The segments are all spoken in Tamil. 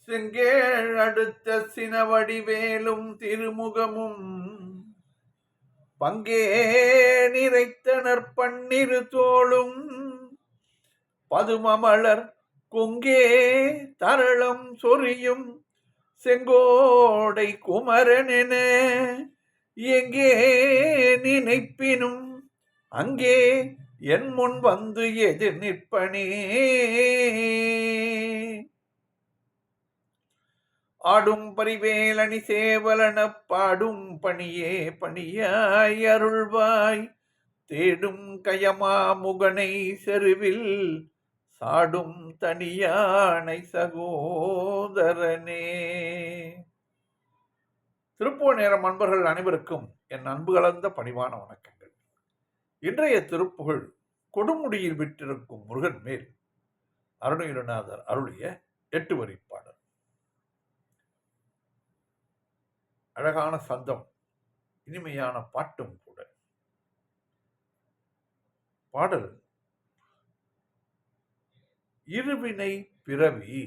செங்கேள் அடுத்த சினவடிவேலும் திருமுகமும் பங்கே நிறைத்தனர் பன்னிரு தோளும் பதுமமலர் கொங்கே தரளம் சொரியும் செங்கோடை குமரனென எங்கே நினைப்பினும் அங்கே என் முன் வந்து எதிர் நிற்பனே. ஆடும் பரிவேலணி சேவலன பாடும் பணியே பணியாய் அருள்வாய் தேடும் கயமா முகனை செருவில் சாடும் தனியானை சகோதரனே. திருப்பூர் நேரம் அன்பர்கள் அனைவருக்கும் என் அன்பு கலந்த பணிவான வணக்கங்கள். இன்றைய திருப்புகழ் கொடுமுடியில் விட்டிருக்கும் முருகன் மேல் அருணகிரிநாதர் அருளிய 8 வரி பாடல். அழகான சந்தம், இனிமையான பாட்டும் கூட. பாடல் இருவினை பிறவி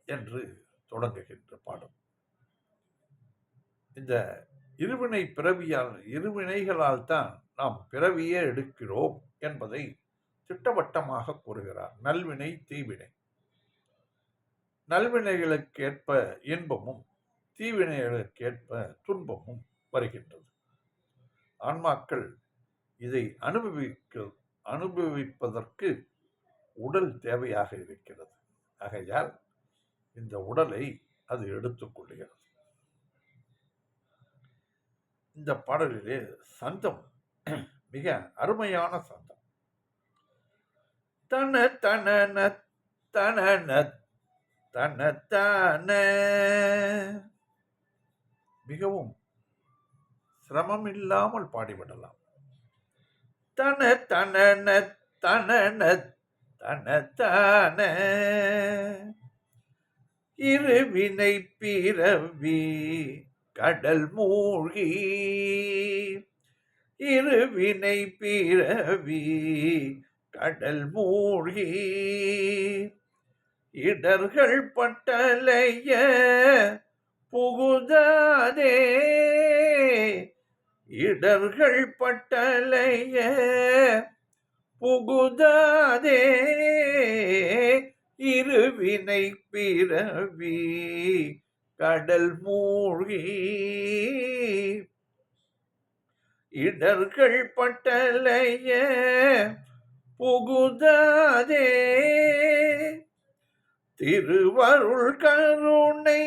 என்று தொடங்குகின்ற பாடல். இந்த இருவினை பிறவியால், இருவினைகளால் தான் நாம் பிறவியே எடுக்கிறோம் என்பதை திட்டவட்டமாக கூறுகிறார். நல்வினை தீவினை, நல்வினைகளுக்கேற்ப இன்பமும் தீவினைகளுக்கேற்ப துன்பமும் வருகின்றது. ஆன்மாக்கள் இதை அனுபவிப்பதற்கு உடல் தேவையாக இருக்கிறது. ஆகையால் இந்த உடலை அது எடுத்துக்கொள்கிறது. இந்த பாடலிலே சந்தம் மிக அருமையான சந்தம். தன தன தன தன தன, மிகவும் சிரமம் இல்லாமல் பாடிவிடலாம். தன தன தன தன தன, இருவினை பிறவி கடல் மூழ்கி, இருவினை பிறவி கடல் மூழ்கி, இடர்கள் பட்டலைய புகுதாதே, இடர்கள் பட்டலைய புகுதாதே, இருவினை பிறவி கடல் மூழ்கி, இடர்கள் பட்டலைய புகுதாதே, திருவருள் கருணை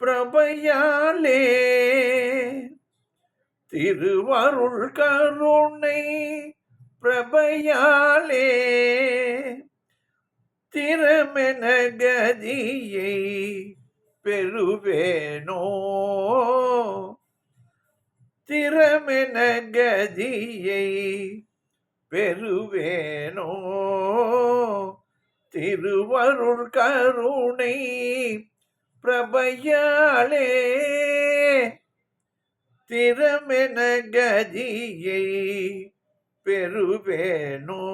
பிரபையாலே, திருவருள் கருணை பிரபையாலே, திறமென கதியை பெறுவேனோ, திறமென கதியை பெறுவேனோ, திருவருள் கருணை பிரபையாலே, திறமென கதியை பெறுவேனோ,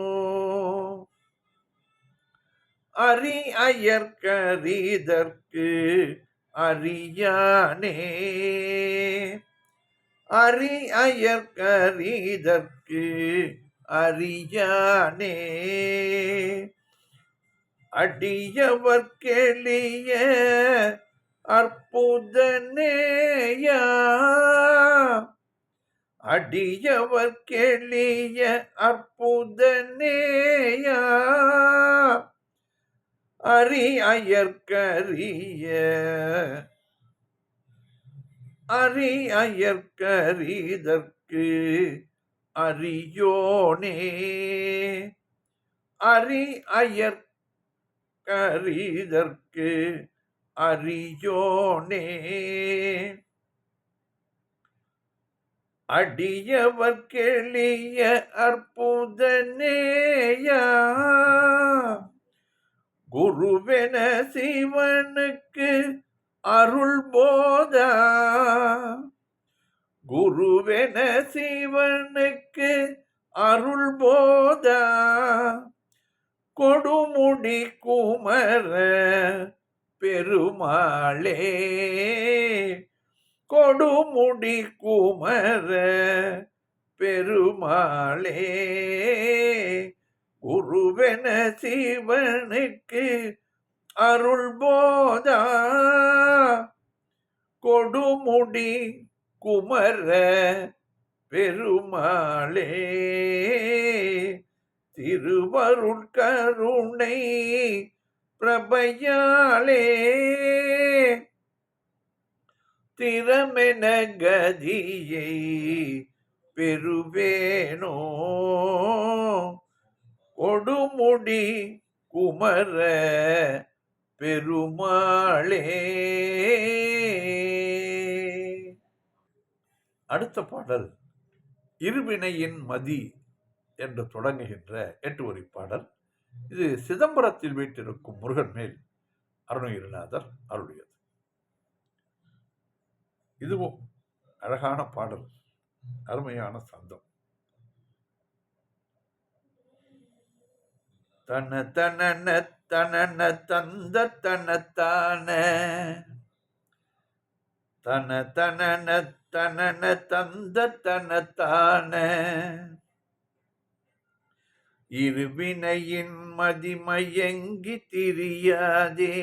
அறி அயற்கரிதற்கு அறியானே, அறி அயற்கரிதற்கு அறியானே, அடியவர்க்கெளிய அற்புதனேயா, அடியவர்க்கெளிய அற்புதனேயா, அறி அயற்கரிய, அறி அயற்கரிதற்கு அறியோனே, அறி அயற்கரிதற்கு அறியோனே, அடியவர்க்கெளிய அற்புதனேயா, குருவென சிவனுக்கு அருள் போதா, குருவென சிவனுக்கு அருள் போதா, கொடுமுடி குமர பெருமாளே, கொடுமுடி குமர பெருமாளே, குருவென சிவனுக்கு அருள் போதா, கொடுமுடி குமர பெருமாளே, திருவருள் கருணை பிரபையாலே, திறமென கதியை பெறுவேனோ, கொடுமுடி குமர பெருமாளே. அடுத்த பாடல் இருவினையின் மதி என்று தொடங்குகின்ற 8 வரி பாடல். இது சிதம்பரத்தில் வீட்டிருக்கும் முருகன் மேல் அருணகிரிநாதர் அருளியது. இதுவும் அழகான பாடல், அருமையான சந்தம். தன தனன தனன தந்த தனத்தான, தன தனன தனன தந்த தனத்தான, இருவினையின் மதிமயங்கி திரியாதே,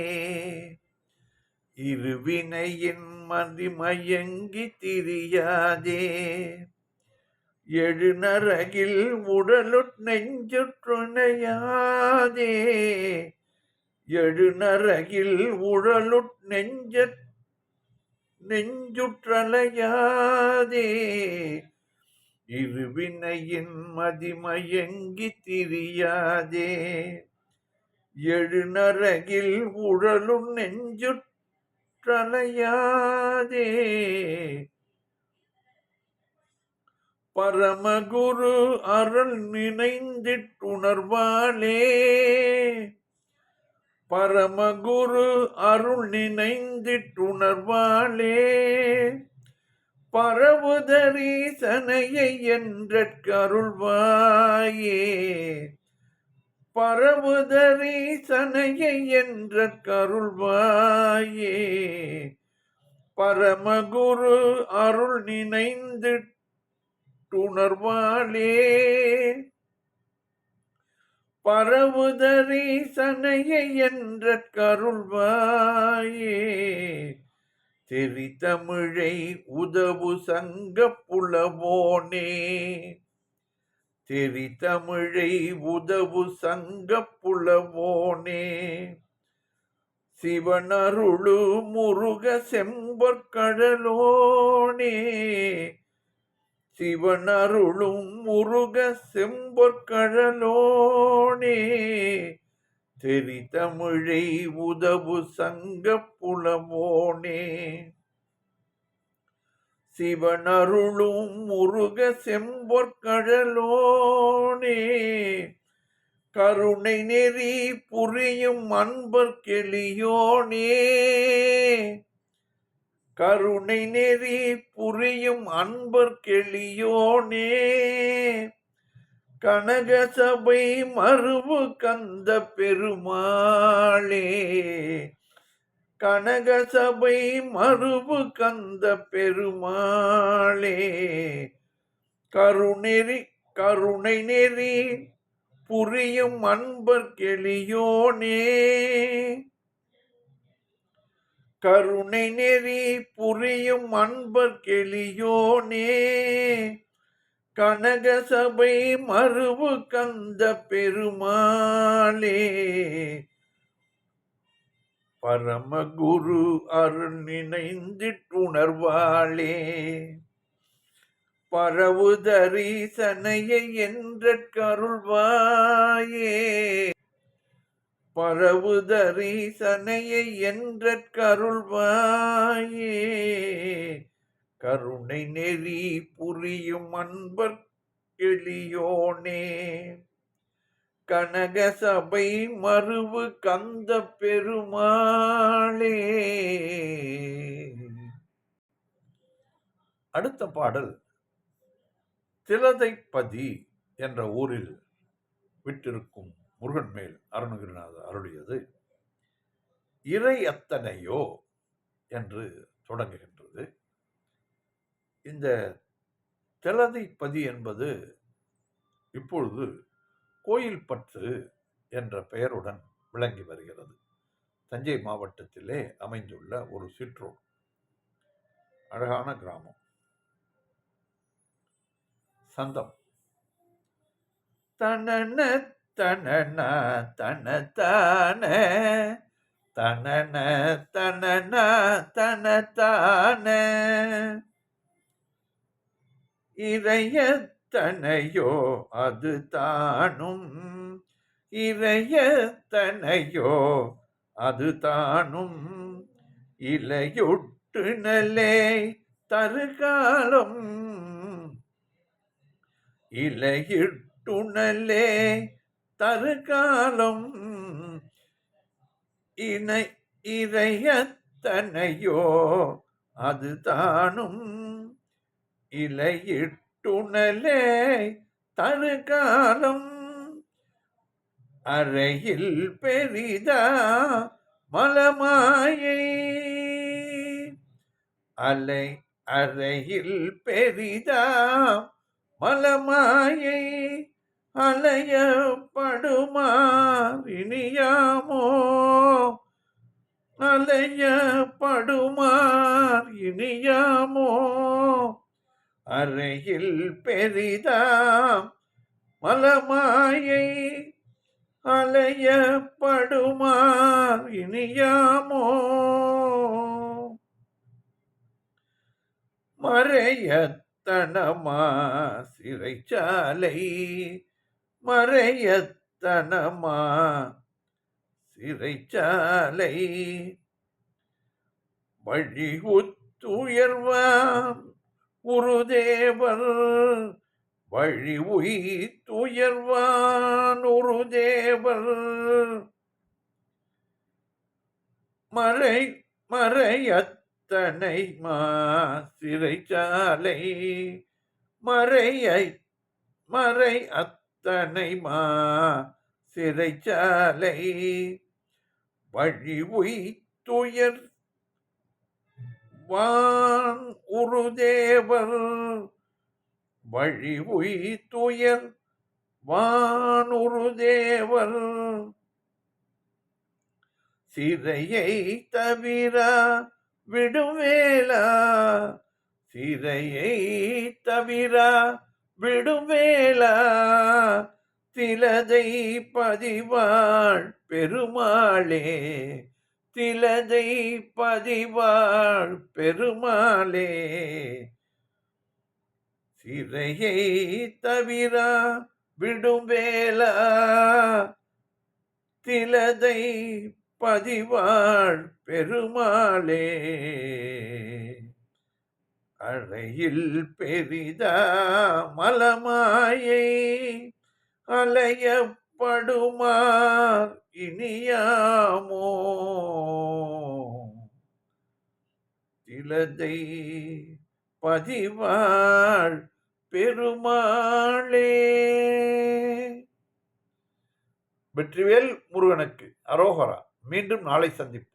இருவினையின் மதிமயங்கி திரியாதே, எழுநரகில் உடலுட் நெஞ்சுற்றுணையாதே, எழுநரகில் உடலுட் நெஞ்சுற்றலையாதே, இருவினையின் மதிமயங்கி திரியாதே, எழுநரகில் உடலும் நெஞ்சுற்றலையாதே, பரமகுரு அருள் நினைந்திட்டுணர்வாளே, பரமகுரு அருள் நினைந்திட்டுணர்வாளே, பரவுதரீசனையை என்றற்கருள்வாயே, பரவுதரீசனையை என்றற்கருள்வாயே, பரமகுரு அருள் நினைந்திட்டுணர்வாளே, பரவுதரீசனையை என்றற்கருள்வாயே, தெரிதமிழை உதவு சங்க புலவோனே, தெரிதமிழை உதவு சங்க புலவோனே, சிவனருளு முருக செம்பொற்கழலோனே, சிவனருளும் முருக செம்பொற்கழலோனே, தெரிதமிழை உதவு சங்க புலவோனே, சிவனருளும் முருக செம்பொற்கழலோனே, கருணை நெறி புரியும் அன்பர் கெளியோனே, கருணை நெறி புரியும் அன்பர் கெளியோனே, கனகசபை மருவு கந்த பெருமாளே, கனகசபை மருவு கந்த பெருமாளே, கருணை நெறி புரியும் அன்பர் கெளியோனே, கருணை நெறி புரியும் அன்பர் கெளியோனே, கனகசபை மருவு கந்த பெருமாளே, பரமகுரு அருள் நினைந்திட்டுணர்வாளே, பரவுதரீசனையை என்றற்கருள்வாயே, பரவுதரீசனையை என்றற்கருள்வாயே, கருணை நெறி புரியும் அன்பர் கெளியோனே, கனகசபை மருவு கந்த பெருமாளே. அடுத்த பாடல் திலதைப்பதி என்ற ஊரில் விட்டிருக்கும் முருகன் மேல் அருணகிரிநாதர் அருளியது இறை அத்தனையோ என்று தொடங்குகின்றது. இந்த தெலதைப்பதி என்பது இப்பொழுது கோயில்பற்று என்ற பெயருடன் விளங்கி வருகிறது. தஞ்சை மாவட்டத்திலே அமைந்துள்ள ஒரு சிற்றூர், அழகான கிராமம். சந்தம் தனன தனன தனதான தனன தனன தனதான இறையத்தனையோ அது தானும் இறையத்தனையோ அது தானும் இலையொட்டு நல்லே தருகாலம் இலையிட்டுணலே தருகாலம் இறையத்தனையோ அது தானும் இலையிட்டுணலே தருகாலம் அறையில் பெரிதா மலமாயை அலை அறையில் பெரிதா மலமாயை அலையப்படுமார் இனியாமோ அலையப்படுமார் இனியாமோ அறையில் பெரிதாம் மலமாயை அலையப்படுமார் இனியாமோ மறையத்தனமா சிறைச்சாலை மறையத்தனமா சிறைச்சாலை வழி உத்துயர்வான் உருதேவர் வழி உய்துயர்வான் உருதேவர் மறை மறையத்தனை மா சிறைச்சாலை மறை அத்தனை மா சிறைச்சாலை வழி உய்துயர் வான் உருதேவர் வழி உய்துயர் வான் உருதேவர் சிறையை தவிர விடுவேலா சிறையை தவிர விடுவேலா திலதை பதிவாள் பெருமாளே திலதை பதிவாள் பெருமாளே சிறையை தவிர விடுவேலா திலதை பதிவாள் பெருமாளே அறையில் பெரிதா மலமாயை அலையப்படுமார் இனியாமோ திலதை பதிவாள் பெருமாளே. வெற்றிவேல் முருகனுக்கு அரோகரா. மீண்டும் நாளை சந்திப்போம்.